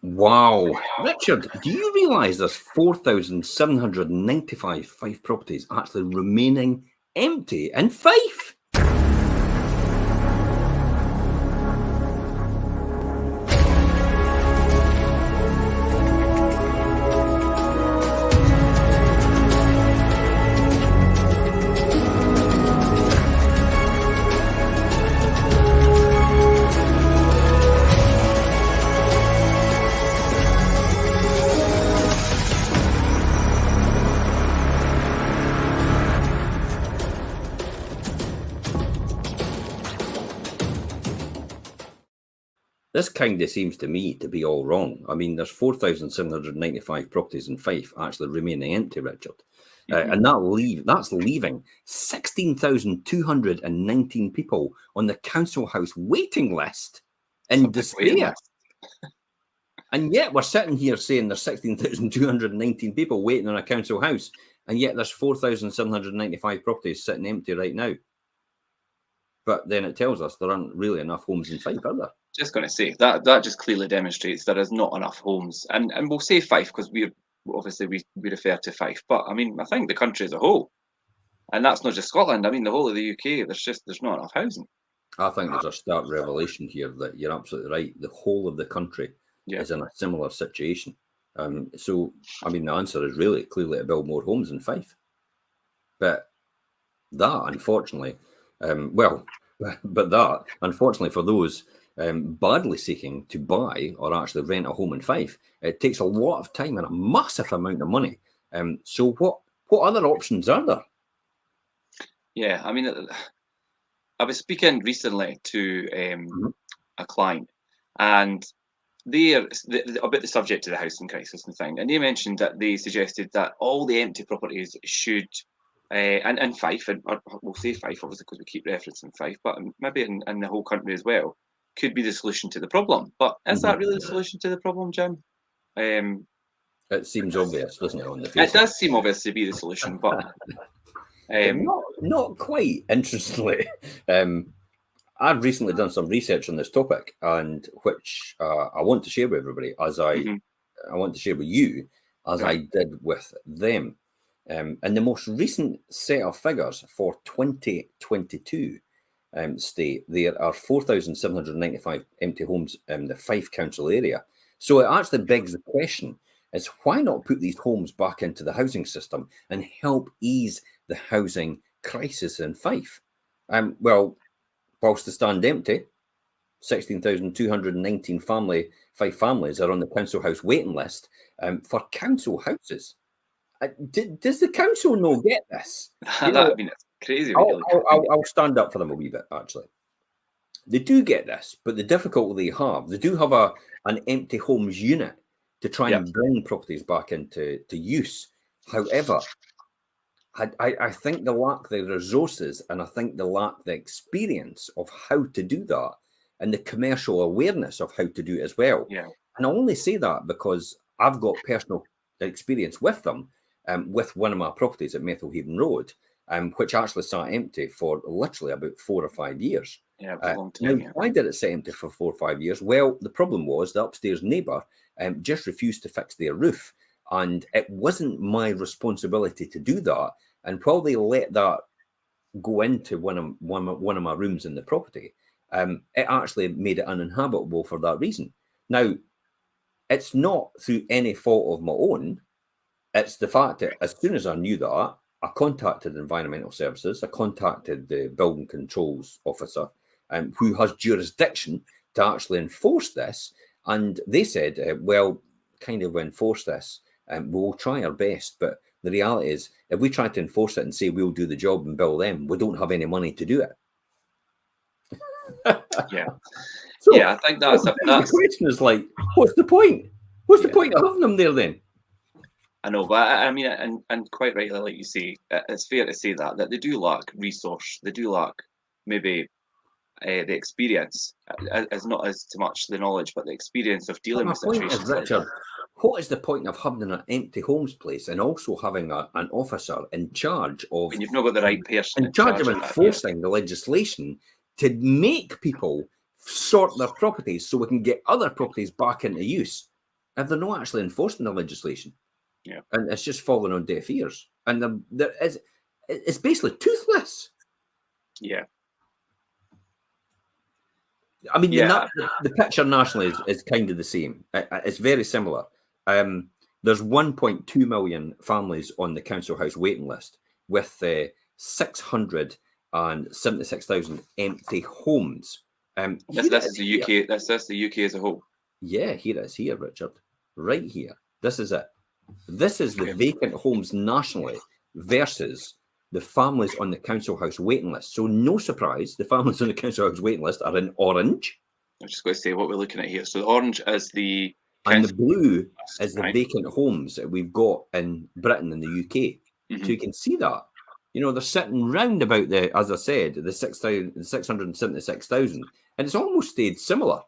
Wow. Richard, do you realise there's 4,795 Fife properties actually remaining empty in Fife? This kind of seems to me to be all wrong. I mean, there's 4,795 properties in Fife actually remaining empty, Richard. And that's leaving 16,219 people on the council house waiting list in despair. And yet we're sitting here saying there's 16,219 people waiting on a council house, and yet there's 4,795 properties sitting empty right now. But then it tells us there aren't really enough homes in Fife, are there? Just going to say that just clearly demonstrates there is not enough homes, and we'll say Fife because we refer to Fife, but I mean I think the country as a whole, and that's not just Scotland. I mean the whole of the UK. There's not enough housing. I think there's a stark revelation here that you're absolutely right. The whole of the country is in a similar situation. So I mean the answer is really clearly to build more homes in Fife, but that unfortunately, unfortunately for those badly seeking to buy or actually rent a home in Fife, it takes a lot of time and a massive amount of money. So what other options are there? Yeah, I mean, I was speaking recently to a client, and about the subject of the housing crisis and thing, and they mentioned that they suggested that all the empty properties should, and Fife, and we'll say Fife obviously because we keep referencing Fife, but maybe in the whole country as well, could be the solution to the problem. But is that really the solution to the problem, Jim? It seems obvious, doesn't it, on the face? It does seem obvious to be the solution, but not quite. Interestingly, I've recently done some research on this topic, and which I want to share with everybody, as I want to share with you, as I did with them. And the most recent set of figures for 2022 state there are 4,795 empty homes in the Fife council area. So it actually begs the question: is why not put these homes back into the housing system and help ease the housing crisis in Fife? Well, whilst they stand empty, 16,219 Fife families are on the council house waiting list for council houses. Does the council not get this? I mean, it's crazy. I'll stand up for them a wee bit, actually. They do get this, but the difficulty they do have an empty homes unit to try and bring properties back into use. However, I think they lack the resources, and I think they lack the experience of how to do that and the commercial awareness of how to do it as well. Yeah. And I only say that because I've got personal experience with them, with one of my properties at Methilhaven Road, which actually sat empty for literally about 4 or 5 years. Yeah, it was a long time. Why did it sit empty for 4 or 5 years? Well, the problem was the upstairs neighbour just refused to fix their roof, and it wasn't my responsibility to do that. And while they let that go into one of my rooms in the property, it actually made it uninhabitable for that reason. Now, it's not through any fault of my own. It's the fact that as soon as I knew that, I contacted Environmental Services. I contacted the Building Controls Officer, who has jurisdiction to actually enforce this. And they said, well, kind of enforce this. We'll try our best. But the reality is, if we try to enforce it and say we'll do the job and bill them, we don't have any money to do it. Yeah. So, yeah, I think that's the question is like, what's the point? What's the point of having them there then? I know, but I mean, and quite rightly, like you say, it's fair to say that they do lack resource. They do lack maybe the experience, as not as too much the knowledge, but the experience of dealing with situations. Richard, what is the point of having an empty homes place and also having an officer in charge of? When you've not got the right person in charge of enforcing the legislation to make people sort their properties so we can get other properties back into use. if they're not actually enforcing the legislation. Yeah. And it's just falling on deaf ears. And it's basically toothless. Yeah. I mean, Yeah. the picture nationally is kind of the same. It's very similar. There's 1.2 million families on the council house waiting list with 676,000 empty homes. This is the UK. That's the UK as a whole. Yeah, here it is here, Richard. Right here. This is it. This is the vacant homes nationally versus the families on the council house waiting list. So no surprise, the families on the council house waiting list are in orange. I'm just going to say what we're looking at here. So the orange is the and the blue is the vacant homes that we've got in Britain and the UK. Mm-hmm. So you can see that. You know, they're sitting round about the, as I said, the 676,000, and it's almost stayed similar.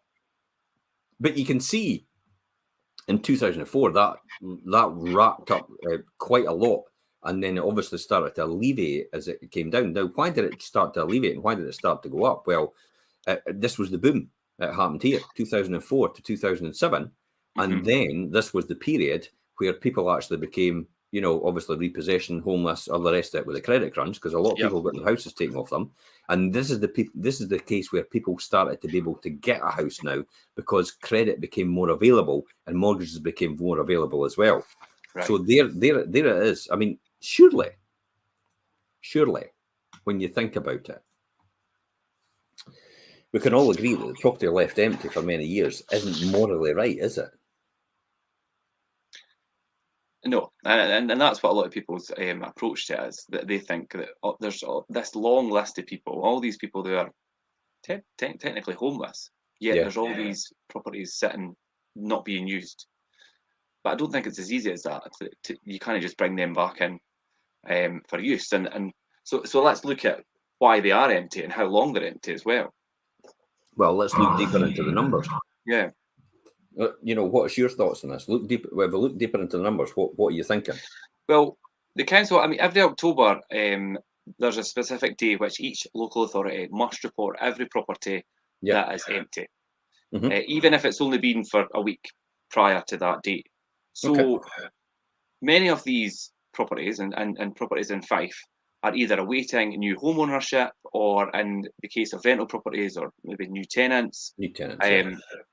But you can see in 2004 that racked up quite a lot, and then it obviously started to alleviate as it came down. Now, why did it start to alleviate, and why did it start to go up? Well, this was the boom that happened here, 2004 to 2007, and mm-hmm. then this was the period where people actually became, you know, obviously repossession, homeless, all the rest of it with a credit crunch, because a lot of people got their houses taken off them. And this is the case where people started to be able to get a house now because credit became more available and mortgages became more available as well. Right. So there it is. I mean, surely, when you think about it, we can all agree that the property left empty for many years isn't morally right, is it? No, and that's what a lot of people's approach to it is, that they think that there's this long list of people, all these people that are technically homeless, yet there's all these properties sitting, not being used. But I don't think it's as easy as that. You kind of just bring them back in for use. And so let's look at why they are empty and how long they're empty as well. Well, let's look deeper into the numbers. Yeah. You know, what's your thoughts on this? Look deeper into the numbers. What are you thinking? Well, the council, I mean, every October, there's a specific day which each local authority must report every property that is empty, even if it's only been for a week prior to that date. So many of these properties and properties in Fife are either awaiting new home ownership, or in the case of rental properties, or maybe new tenants.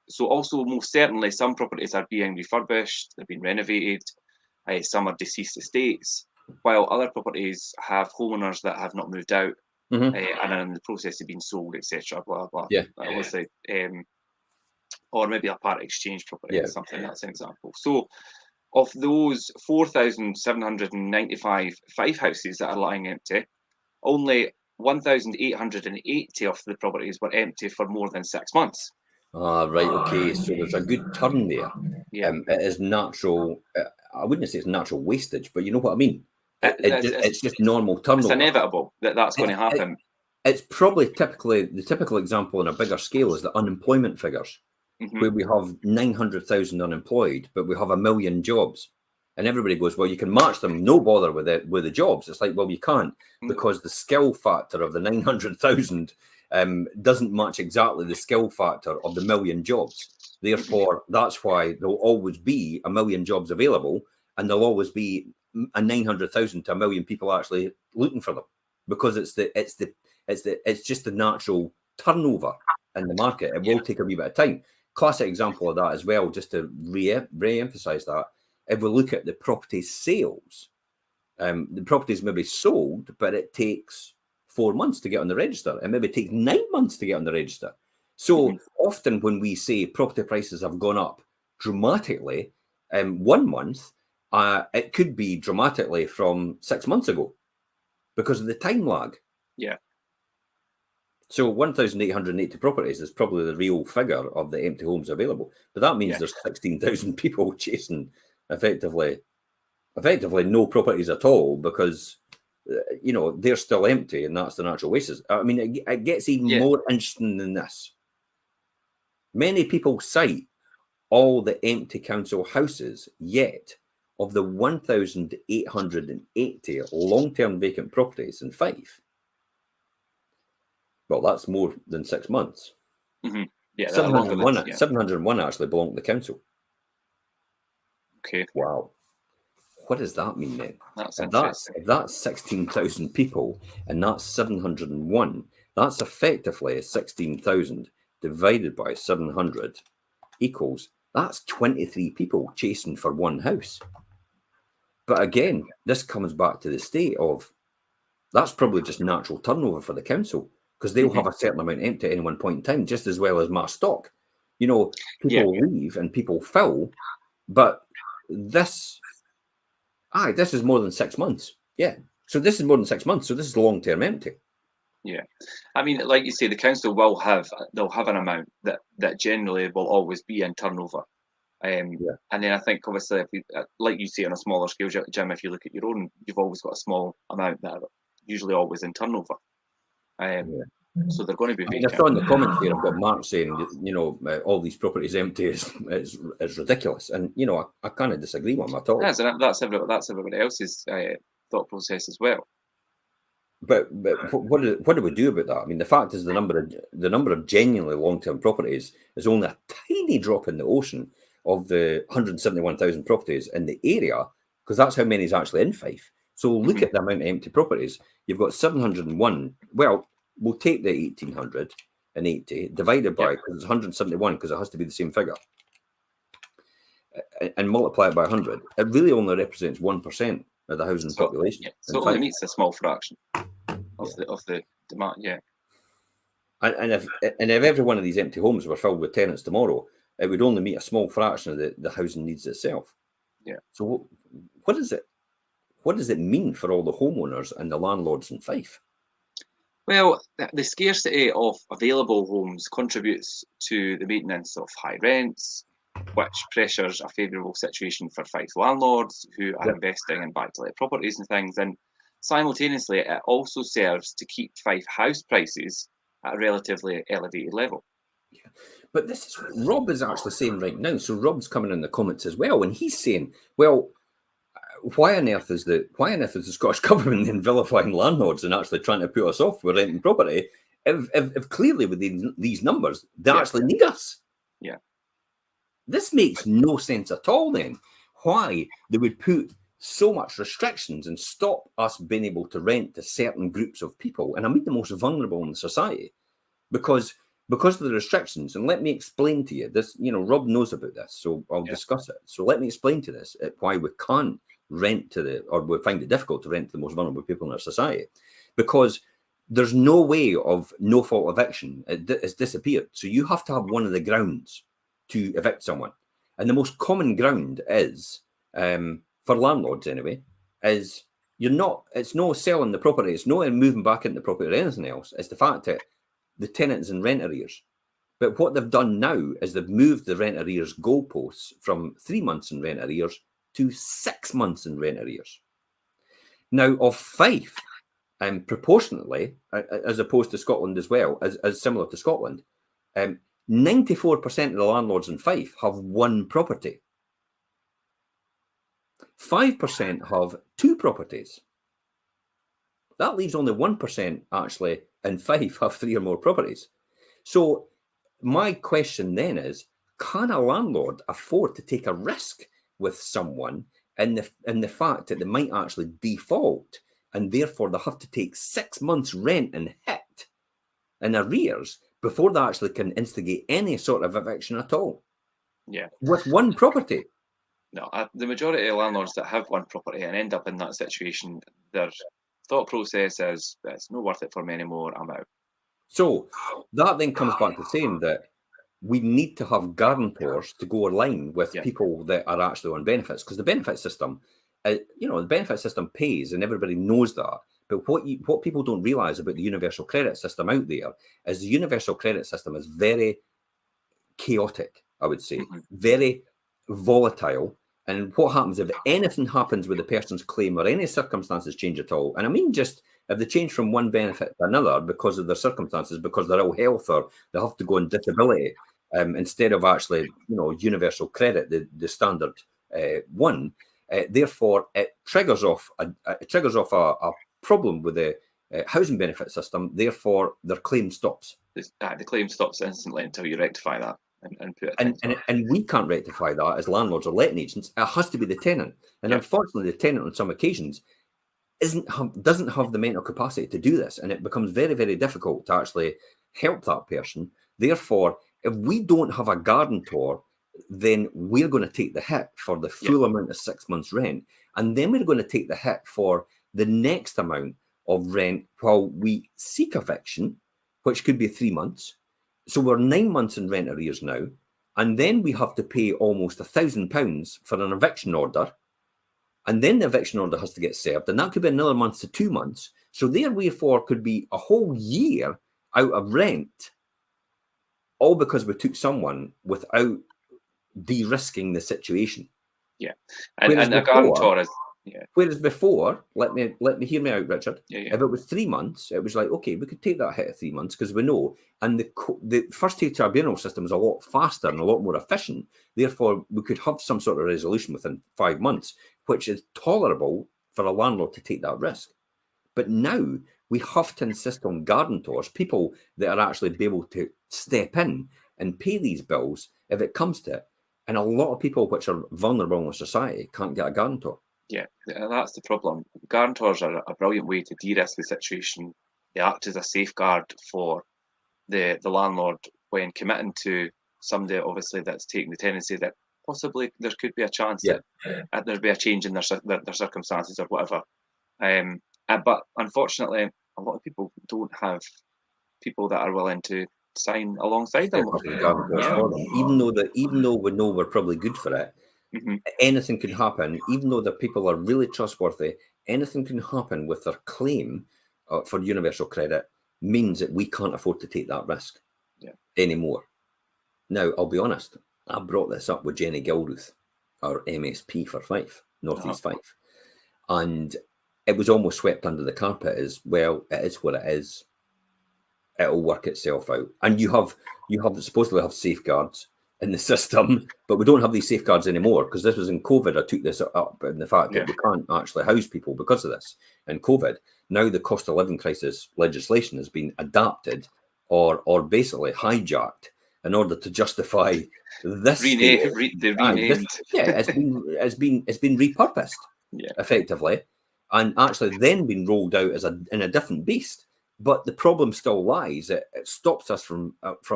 So also, most certainly, some properties are being refurbished, they're being renovated, some are deceased estates, while other properties have homeowners that have not moved out and are in the process of being sold, etc. Blah, blah. Yeah. Or maybe a part exchange property, something that's an example. So of those 4,795 Fife houses that are lying empty, only 1,880 of the properties were empty for more than 6 months. Ah, right, okay. So there's a good turn there. Yeah. It is natural. I wouldn't say it's natural wastage, but you know what I mean. It's just normal turnover. It's inevitable that's going to happen. It's probably the typical example on a bigger scale is the unemployment figures, where we have 900,000 unemployed, but we have 1 million jobs. And everybody goes, well, you can match them, no bother with the jobs. It's like, well, you can't, because the skill factor of the 900,000 doesn't match exactly the skill factor of the 1 million jobs. Therefore, that's why there'll always be 1 million jobs available, and there'll always be a 900,000 to 1 million people actually looking for them, because it's just the natural turnover in the market. It will take a wee bit of time. Classic example of that as well, just to re-emphasize that. If we look at the property sales, the properties may be sold, but it takes 4 months to get on the register. It maybe takes 9 months to get on the register. So often when we say property prices have gone up dramatically in 1 month, it could be dramatically from 6 months ago because of the time lag. Yeah. So 1,880 properties is probably the real figure of the empty homes available. But that means there's 16,000 people chasing effectively no properties at all, because you know, they're still empty, and that's the natural wastes. I mean, it gets even more interesting than this. Many people cite all the empty council houses, yet of the 1,880 long-term vacant properties in Fife, well, that's more than 6 months. 701 actually belong to the council. Okay, Wow. What does that mean then? that's If interesting. that's 16,000 people and that's 701, that's effectively 16,000 divided by 700 equals, that's 23 people chasing for one house. But again, this comes back to the state of, that's probably just natural turnover for the council, because they'll have a certain amount empty at any one point in time, just as well as mass stock. You know, Yeah, people leave and people fill, but this this is more than 6 months. Yeah. So this is more than 6 months. So this is long-term empty. yeah. I mean, like you say, the council they'll have an amount that generally will always be in turnover. Yeah. And then I think obviously, if we, like you say, on a smaller scale, Jim, if you look at your own, you've always got a small amount that are usually always in turnover. Yeah. So they're going to be I mean, I vacant. saw in the comments here, I've got Mark saying, all these properties empty is ridiculous. And, I kind of disagree with him at all. That's everybody else's thought process as well. But what do we do about that? I mean, the fact is the number of genuinely long-term properties is only a tiny drop in the ocean of the 171,000 properties in the area, because that's how many is actually in Fife. So look at the amount of empty properties. You've got 701. Well, we'll take the 1,880 divided by, because it's 171, because it has to be the same figure, and multiply it by 100. It really only represents 1% of the housing population. Yeah, so it only meets a small fraction of the demand. Yeah. And if every one of these empty homes were filled with tenants tomorrow, it would only meet a small fraction of the housing needs itself. Yeah. So what is it? What does it mean for all the homeowners and the landlords in Fife? Well, the scarcity of available homes contributes to the maintenance of high rents, which pressures a favourable situation for Fife landlords who are investing in buy-to-let properties and things. And simultaneously, it also serves to keep Fife house prices at a relatively elevated level. Yeah. But this is what Rob is actually saying right now. So Rob's coming in the comments as well, and he's saying, well, why on earth is the Scottish government then vilifying landlords and actually trying to put us off with renting property if clearly with these numbers they actually need us? Yeah. This makes no sense at all then. Why they would put so much restrictions and stop us being able to rent to certain groups of people, and I mean the most vulnerable in society, because of the restrictions. And let me explain to you this. Rob knows about this, so I'll discuss it. So let me explain to this why we can't rent or we find it difficult to rent to the most vulnerable people in our society, because there's no way of no fault eviction. It's disappeared. So you have to have one of the grounds to evict someone, and the most common ground is, for landlords anyway, is it's no selling the property, it's no moving back into the property or anything else. It's the fact that the tenant's in rent arrears. But what they've done now is they've moved the rent arrears goalposts from 3 months in rent arrears to 6 months in rent arrears. Now, of Fife, proportionately, as opposed to Scotland as well, as similar to Scotland, 94% of the landlords in Fife have one property. 5% have two properties. That leaves only 1% actually in Fife have three or more properties. So my question then is, can a landlord afford to take a risk with someone in the fact that they might actually default, and therefore they have to take 6 months rent and hit in arrears before they actually can instigate any sort of eviction at all? Yeah. With one property. No, the majority of landlords that have one property and end up in that situation, their thought process is, it's not worth it for me anymore, I'm out. So that then comes back to saying that we need to have guarantors to go along with people that are actually on benefits, because the benefit system, the benefit system pays, and everybody knows that. But what people don't realise about the universal credit system out there is the universal credit system is very chaotic, I would say, very volatile. And what happens if anything happens with the person's claim or any circumstances change at all? And I mean, just if they change from one benefit to another because of their circumstances, because they're ill health or they have to go on disability, instead of actually, universal credit, the standard one. Therefore, it triggers off a problem with the housing benefit system. Therefore, their claim stops. The claim stops instantly until you rectify that. and put a and we can't rectify that as landlords or letting agents. It has to be the tenant, and unfortunately, the tenant on some occasions doesn't have the mental capacity to do this, and it becomes very, very difficult to actually help that person. Therefore, if we don't have a guarantor, then we're going to take the hit for the full amount of 6 months rent, and then we're going to take the hit for the next amount of rent while we seek eviction, which could be 3 months. So we're 9 months in rent arrears now, and then we have to pay almost £1,000 for an eviction order. And then the eviction order has to get served, and that could be another month to 2 months. So therefore could be a whole year out of rent, all because we took someone without de-risking the situation. Yeah, and a guarantor is. Yeah. Whereas before, let me hear me out, Richard. Yeah. If it was 3 months, it was like, okay, we could take that hit of 3 months because we know. And the first tier tribunal system is a lot faster and a lot more efficient. Therefore, we could have some sort of resolution within 5 months, which is tolerable for a landlord to take that risk. But now we have to insist on guarantors, people that are actually be able to step in and pay these bills if it comes to it. And a lot of people which are vulnerable in society can't get a guarantor. Yeah, that's the problem. Guarantors are a brilliant way to de-risk the situation. They act as a safeguard for the landlord when committing to somebody, obviously, that's taking the tenancy that possibly there could be a chance that there'd be a change in their circumstances or whatever. But unfortunately, a lot of people don't have people that are willing to sign alongside them. Even though we know we're probably good for it. Mm-hmm. Anything can happen, even though the people are really trustworthy. Anything can happen with their claim for universal credit means that we can't afford to take that risk anymore. Now, I'll be honest, I brought this up with Jenny Gilruth, our MSP for Fife, North East Fife, and it was almost swept under the carpet as, well, it is what it is. It'll work itself out. And you supposedly have safeguards in the system, but we don't have these safeguards anymore because this was in COVID. I took this up in the fact that we can't actually house people because of this in COVID. Now the cost of living crisis legislation has been adapted or basically hijacked in order to justify this. Renamed. It's been repurposed effectively, and actually then been rolled out as in a different beast. But the problem still lies that it stops us from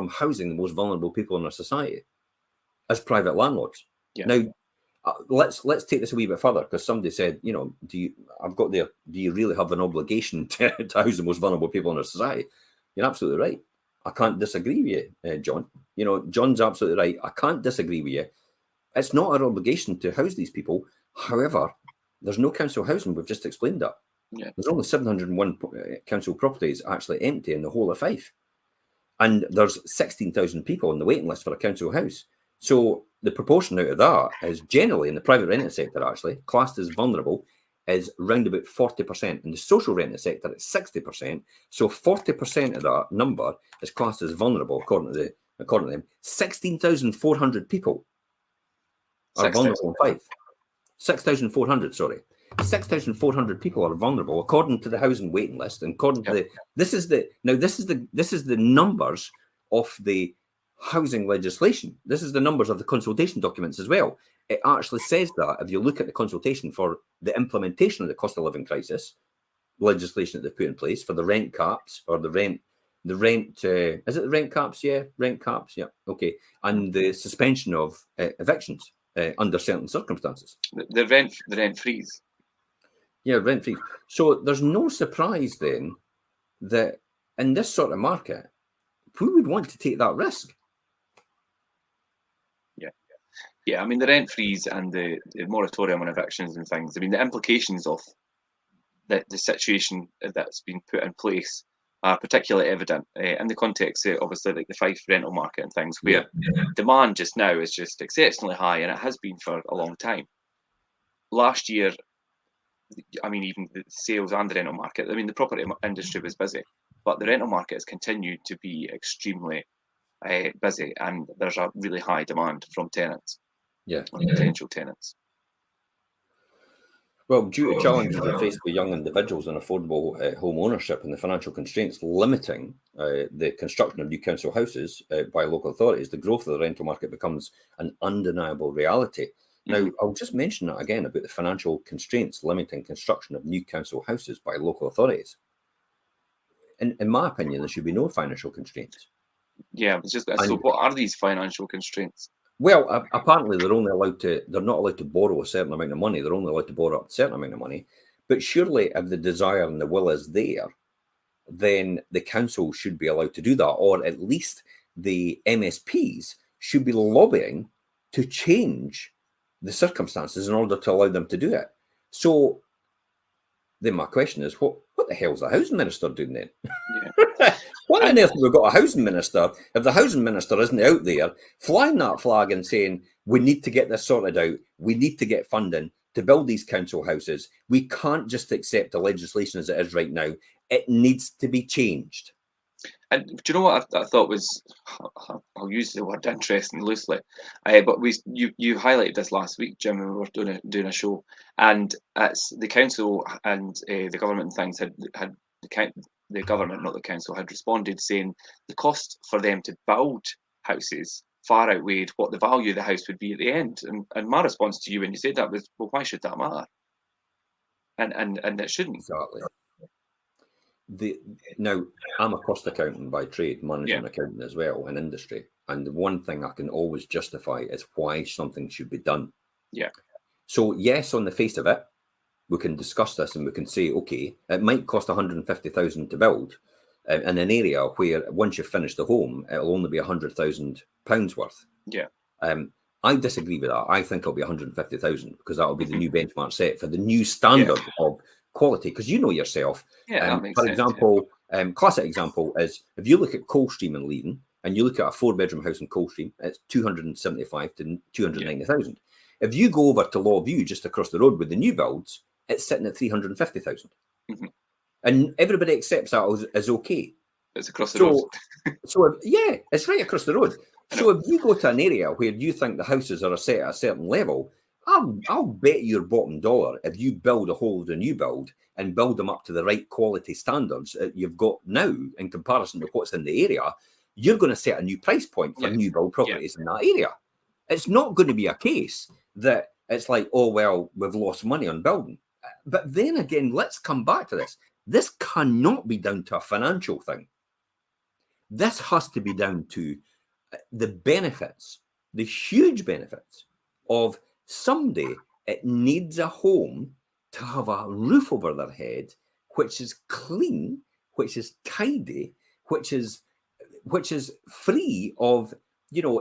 housing the most vulnerable people in our society as private landlords. Yeah. Now, let's take this a wee bit further because somebody said, do you really have an obligation to house the most vulnerable people in our society? You're absolutely right. I can't disagree with you, John. John's absolutely right. I can't disagree with you. It's not our obligation to house these people. However, there's no council housing. We've just explained that. Yeah. There's only 701 council properties actually empty in the whole of Fife. And there's 16,000 people on the waiting list for a council house. So the proportion out of that is generally in the private rented sector, actually, classed as vulnerable, is round about 40%. In the social rented sector, it's 60%. So 40% of that number is classed as vulnerable, according to them. 16,400 people are vulnerable in Fife. 6,400, sorry. 6,400 people are vulnerable according to the housing waiting list, and according to this is the numbers of the housing legislation. This is the numbers of the consultation documents as well. It actually says that if you look at the consultation for the implementation of the cost of living crisis legislation that they've put in place for the rent caps or the rent is it the rent caps? Yeah, rent caps. Yeah, okay, and the suspension of evictions under certain circumstances. The rent freeze. Yeah, rent free. So there's no surprise then that in this sort of market, who would want to take that risk? Yeah. I mean, the rent freeze and the moratorium on evictions and things. I mean, the implications of the situation that's been put in place are particularly evident in the context of, obviously, like the Fife rental market and things, where demand just now is just exceptionally high, and it has been for a long time. Last year, I mean, even the sales and the rental market, I mean, the property industry was busy, but the rental market has continued to be extremely busy, and there's a really high demand from tenants, potential tenants. Well, due to challenges that are faced by young individuals and affordable home ownership and the financial constraints limiting the construction of new council houses by local authorities, the growth of the rental market becomes an undeniable reality. Now, I'll just mention that again about the financial constraints limiting construction of new council houses by local authorities. In my opinion, there should be no financial constraints. Yeah, it's just so. What are these financial constraints? Well, apparently they're not allowed to borrow a certain amount of money. They're only allowed to borrow up a certain amount of money. But surely, if the desire and the will is there, then the council should be allowed to do that, or at least the MSPs should be lobbying to change the circumstances in order to allow them to do it. So then my question is, what the hell's the housing minister doing then? Yeah. What on earth have we got a housing minister if the housing minister isn't out there flying that flag and saying, we need to get this sorted out, we need to get funding to build these council houses. We can't just accept the legislation as it is right now. It needs to be changed. And do you know what I thought was, I'll use the word interesting loosely, but you highlighted this last week, Jim, when we were doing a show, and the council and the government and things had the government, not the council, had responded saying the cost for them to build houses far outweighed what the value of the house would be at the end. And my response to you when you said that was, well, why should that matter? And it shouldn't. Exactly. Now, I'm a cost accountant by trade, management accountant as well in industry. And the one thing I can always justify is why something should be done. Yeah. So yes, on the face of it, we can discuss this and we can say, okay, it might cost 150,000 to build in an area where once you've finished the home, it'll only be £100,000 worth. Yeah. I disagree with that. I think it'll be 150,000 because that'll be the new benchmark set for the new standard of quality. Because you know yourself, for example, classic example is if you look at Coldstream in Leiden and you look at a 4-bedroom house in Coldstream, it's 275 to 290,000. If you go over to Lawview just across the road with the new builds, it's sitting at 350,000. And everybody accepts that as okay. It's across the road. So it's right across the road. So if you go to an area where you think the houses are set at a certain level, I'll bet your bottom dollar if you build a whole of the new build and build them up to the right quality standards that you've got now in comparison to what's in the area, you're going to set a new price point for new build properties in that area. It's not going to be a case that it's like, oh, well, we've lost money on building. But then again, let's come back to this. This cannot be down to a financial thing. This has to be down to the benefits, the huge benefits of someday it needs a home to have a roof over their head, which is clean, which is tidy, which is free of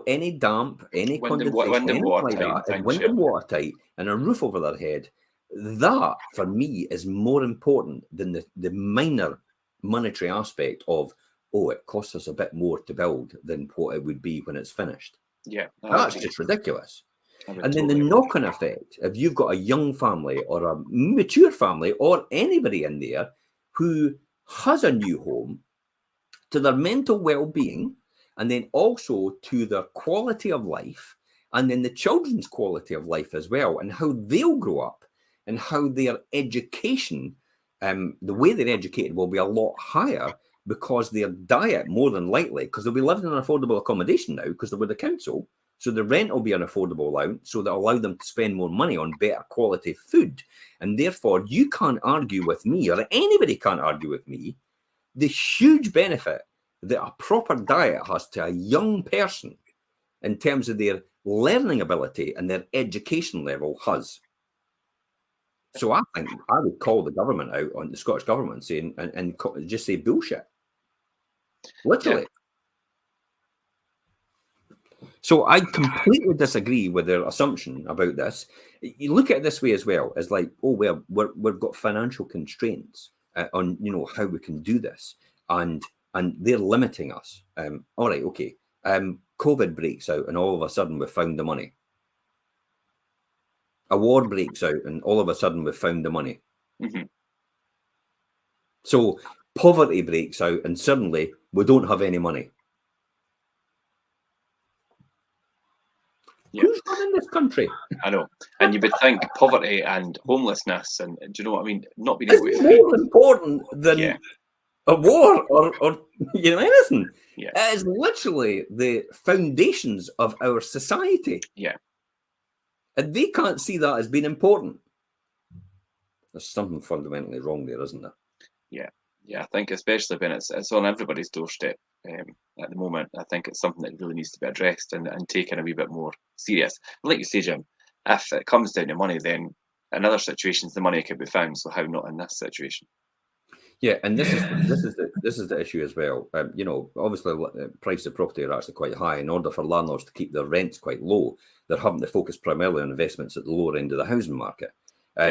any damp, any condensation, anything like that, and wind and watertight, and a roof over their head. That for me is more important than the minor monetary aspect of, oh, it costs us a bit more to build than what it would be when it's finished. Yeah, that's just ridiculous. And then the knock-on effect, if you've got a young family or a mature family or anybody in there who has a new home, to their mental well-being, and then also to their quality of life, and then the children's quality of life as well, and how they'll grow up, and how their education, the way they're educated will be a lot higher because their diet, more than likely, because they'll be living in affordable accommodation now because they're with the council, so the rent will be an affordable allowance, so that allow them to spend more money on better quality food. And therefore, you can't argue with me, or anybody can't argue with me, the huge benefit that a proper diet has to a young person in terms of their learning ability and their education level has. So I think I would call the government out on the Scottish government saying and just say bullshit. Literally. Yeah. So I completely disagree with their assumption about this. You look at it this way as well, as like, oh, well, we've got financial constraints on, how we can do this. And they're limiting us. All right, okay. COVID breaks out and all of a sudden we've found the money. A war breaks out and all of a sudden we've found the money. So poverty breaks out and suddenly we don't have any money. Yeah. Who's running this country? I know. And you would think poverty and homelessness, and do you know what I mean? Not being able to It's feed. more important than Yeah. a war or anything. Yeah. It is literally the foundations of our society. Yeah. And they can't see that as being important. There's something fundamentally wrong there, isn't there? Yeah. Yeah. I think especially when it's on everybody's doorstep at the moment, I think it's something that really needs to be addressed and taken a wee bit more serious. Like you say, Jim, if it comes down to money, then in other situations the money can be found. So how not in this situation? Yeah, and this is the issue as well. Obviously, price of property are actually quite high. In order for landlords to keep their rents quite low, they're having to focus primarily on investments at the lower end of the housing market.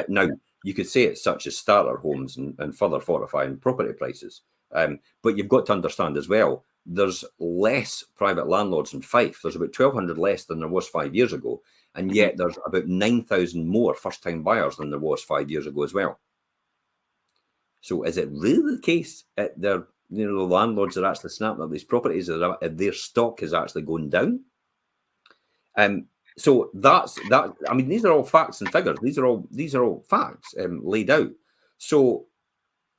Now, you could say it's such as starter homes and further fortifying property prices. But you've got to understand as well, there's less private landlords in Fife. There's about 1,200 less than there was 5 years ago, and yet there's about 9,000 more first-time buyers than there was 5 years ago as well. So is it really the case that the landlords are actually snapping up these properties, their stock is actually going down? So that's that. I mean, these are all facts and figures. These are all facts laid out. So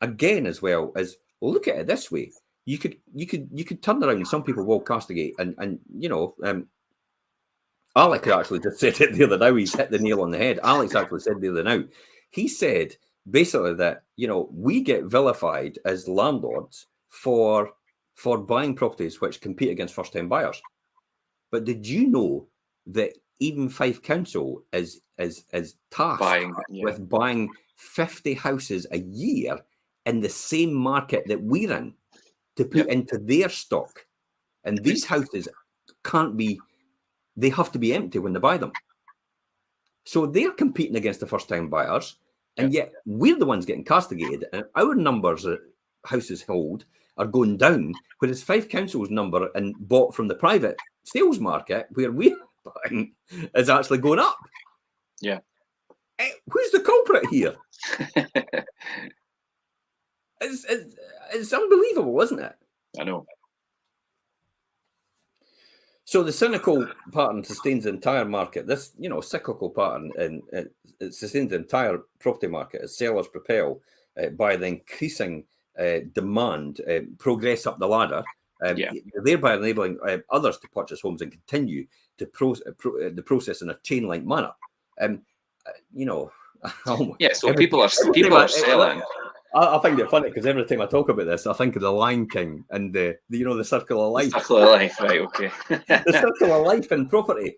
again, as well as look at it this way, you could turn around. Some people will castigate, and Alec actually just said it the other day. He's hit the nail on the head. Alex actually said the other now. He said basically that we get vilified as landlords for buying properties which compete against first-time buyers. But did you know that even Fife Council is tasked with buying 50 houses a year in the same market that we're in to put into their stock, and these houses they have to be empty when they buy them. So they're competing against the first-time buyers, and yet we're the ones getting castigated, and our numbers that houses hold are going down, whereas Fife Council's number and bought from the private sales market, where we're buying, is actually going up. Yeah. Who's the culprit here? It's unbelievable, isn't it? I know. So the cynical pattern sustains the entire market. This, cyclical pattern it sustains the entire property market as sellers propel by the increasing demand, progress up the ladder, thereby enabling others to purchase homes and continue to the process in a chain-like manner. So people are selling. I find it funny because every time I talk about this, I think of the Lion King and the circle of life. The circle of life, right? Okay. The circle of life in property,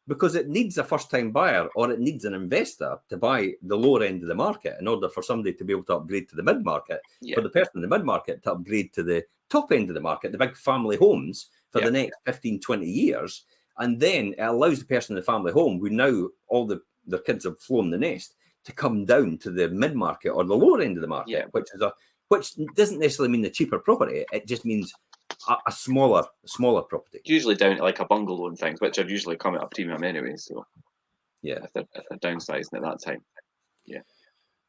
because it needs a first-time buyer or it needs an investor to buy the lower end of the market in order for somebody to be able to upgrade to the mid-market, for the person in the mid-market to upgrade to the top end of the market, the big family homes for the next 15, 20 years. And then it allows the person in the family home, who now all their kids have flown the nest, to come down to the mid-market or the lower end of the market, which doesn't necessarily mean the cheaper property. It just means a smaller property. Usually down to like a bungalow and things, which are usually come at a premium anyway. So if they're downsizing at that time. Yeah.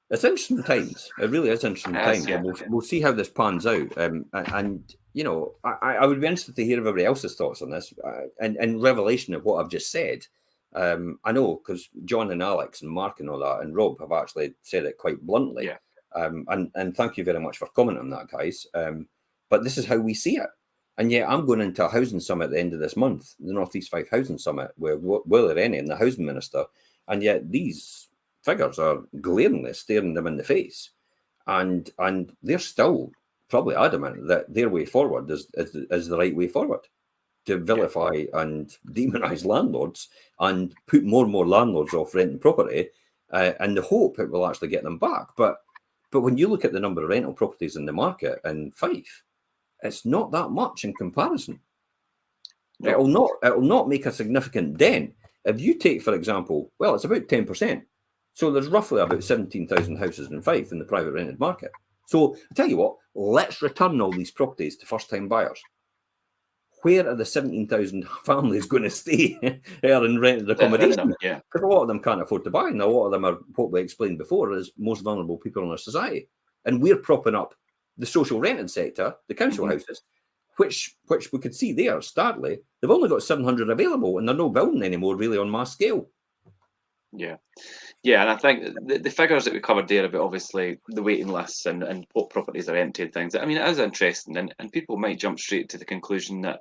It's interesting times. It really is interesting times. Yeah. We'll see how this pans out. And I would be interested to hear everybody else's thoughts on this and revelation of what I've just said. I know because John and Alex and Mark and all that and Rob have actually said it quite bluntly. Yeah. And thank you very much for commenting on that, guys. But this is how we see it. And yet I'm going into a housing summit at the end of this month, the North East Fife Housing Summit, where Willie Rennie and the housing minister, and yet these figures are glaringly staring them in the face. And they're still probably adamant that their way forward is the right way forward, to vilify and demonize landlords and put more and more landlords off renting property, and the hope it will actually get them back. But when you look at the number of rental properties in the market in Fife, it's not that much in comparison. No. It'll not make a significant dent. If you take, for example, well, it's about 10%. So there's roughly about 17,000 houses in Fife in the private rented market. So I tell you what, let's return all these properties to first-time buyers. Where are the 17,000 families going to stay here in rented accommodation? Because a lot of them can't afford to buy, and a lot of them are what we explained before as most vulnerable people in our society. And we're propping up the social rented sector, the council houses, which we could see there, starkly, they've only got 700 available, and they're not building anymore really on mass scale. Yeah. Yeah, and I think the figures that we covered there about obviously the waiting lists and what properties are empty and things, I mean, it is interesting, and people might jump straight to the conclusion that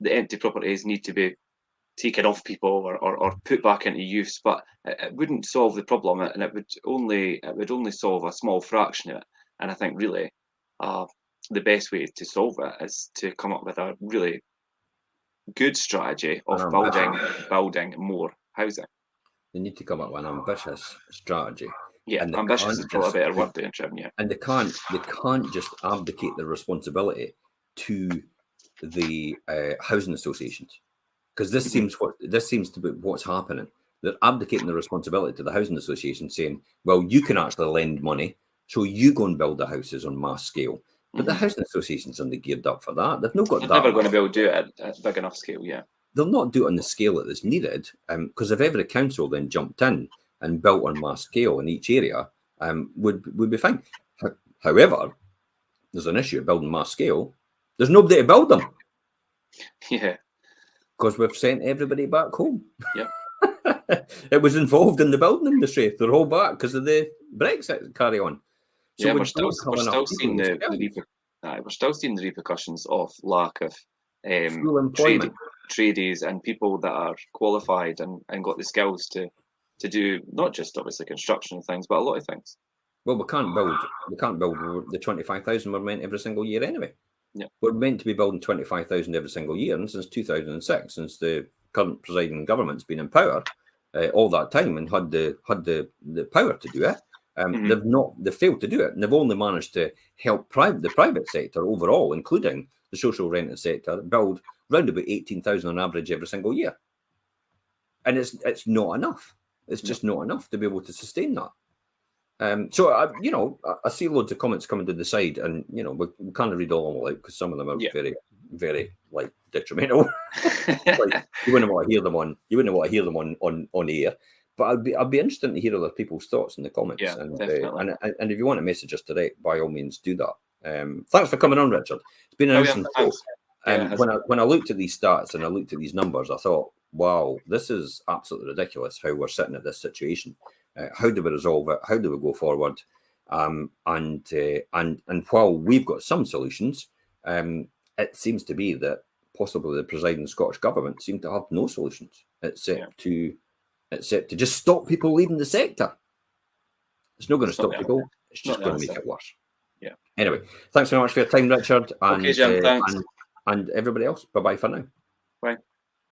the empty properties need to be taken off people or put back into use, but it wouldn't solve the problem, and it would only solve a small fraction of it. And I think really the best way to solve it is to come up with a really good strategy of building more housing. They need to come up with an ambitious strategy. Yeah, and ambitious is probably a better word there, Jim. Yeah, and they can't just abdicate the responsibility to the housing associations, because this seems to be what's happening. They're abdicating the responsibility to the housing association, saying, "Well, you can actually lend money, so you go and build the houses on mass scale." But the housing associations aren't geared up for that. They've not got they're that. never going to be able to do it at big enough scale. Yeah, they'll not do it on the scale that is needed, because if every council then jumped in and built on mass scale in each area, would be fine. However, there's an issue of building mass scale. There's nobody to build them. Yeah, because we've sent everybody back home. Yeah. It was involved in the building industry. They're all back because of the Brexit carry on. So we're still seeing we're still seeing the repercussions of lack of tradies and people that are qualified and got the skills to do not just obviously construction and things, but a lot of things. Well, we can't build the 25,000 we're meant every single year anyway. Yeah. We're meant to be building 25,000 every single year, and since 2006, since the current presiding government's been in power all that time and had the power to do it, they've failed to do it, and they've only managed to help the private sector overall, including the social rented sector, build round about 18,000 on average every single year, and it's not enough. It's just not enough to be able to sustain that. So I see loads of comments coming to the side, and we can't read all of them out because some of them are very, very detrimental. You wouldn't want to hear them on. You wouldn't want to hear them on air. But I'd be interested to hear other people's thoughts in the comments. Yeah, definitely. And if you want to message us today, by all means, do that. Thanks for coming on, Richard. It's been an interesting talk. When I looked at these stats and I looked at these numbers, I thought, wow, this is absolutely ridiculous how we're sitting at this situation. How do we resolve it? How do we go forward? And while we've got some solutions, it seems to be that possibly the presiding Scottish government seem to have no solutions except to just stop people leaving the sector. It's not going to stop people. It's just going to make it worse. Yeah. Anyway, thanks very much for your time, Richard, and okay, Jim, thanks. And everybody else. Bye bye for now. Bye.